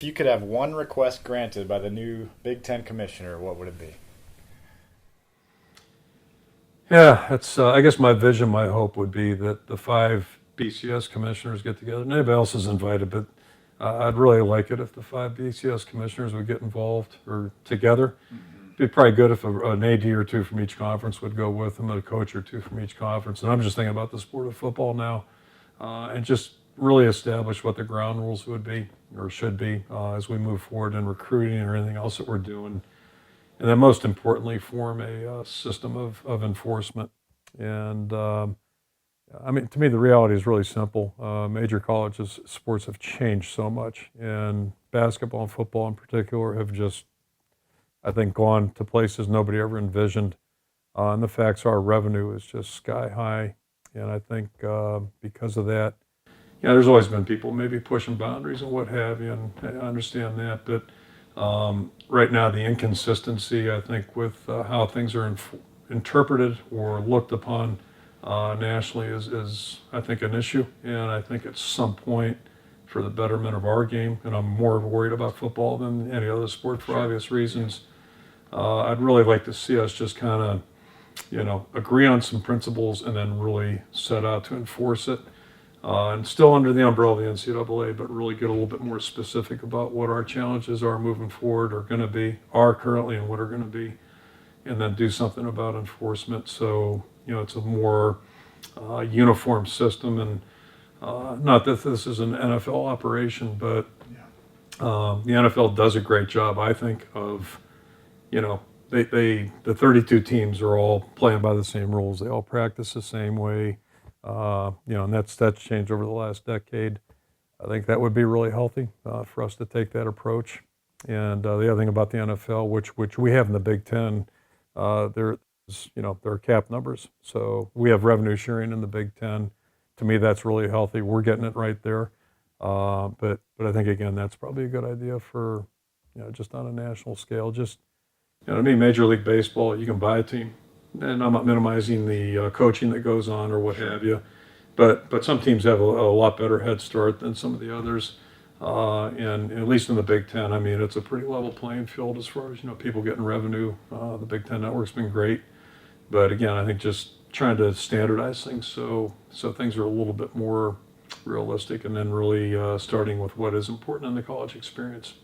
If you could have one request granted by the new Big Ten commissioner, what would it be? Yeah, it's. I guess my vision, my hope would be that the five BCS commissioners get together. And anybody else is invited, but I'd really like it if the five BCS commissioners would get involved or together. It'd be probably good if an AD or two from each conference would go with them, and a coach or two from each conference. And I'm just thinking about the sport of football now, and just really establish what the ground rules would be or should be as we move forward in recruiting or anything else that we're doing. And then most importantly, form a system of enforcement. And I mean, to me, the reality is really simple. Major colleges sports have changed so much, and basketball and football in particular have just, I think, gone to places nobody ever envisioned. And the facts are revenue is just sky high. And I think because of that, there's always been people maybe pushing boundaries and what have you, and I understand that. But right now, the inconsistency, I think, with how things are interpreted or looked upon nationally is, I think, an issue. And I think at some point, for the betterment of our game, and I'm more worried about football than any other sport for obvious reasons, I'd really like to see us just kind of, agree on some principles and then really set out to enforce it. And still under the umbrella of the NCAA, but really get a little bit more specific about what our challenges are moving forward, are currently, and what are going to be, and then do something about enforcement. So, it's a more uniform system, and not that this is an NFL operation, but the NFL does a great job, I think, of, the 32 teams are all playing by the same rules. They all practice the same way. And that's changed over the last decade. I think that would be really healthy for us to take that approach. And the other thing about the NFL, which we have in the Big Ten, there are cap numbers. So we have revenue sharing in the Big Ten. To me, that's really healthy. We're getting it right there. But I think again, that's probably a good idea for just on a national scale. Just to me, Major League Baseball, you can buy a team. And I'm not minimizing the coaching that goes on or what have you, but some teams have a lot better head start than some of the others. And at least in the Big Ten, I mean, it's a pretty level playing field as far as people getting revenue. The Big Ten network's been great, but again, I think just trying to standardize things so things are a little bit more realistic, and then really starting with what is important in the college experience.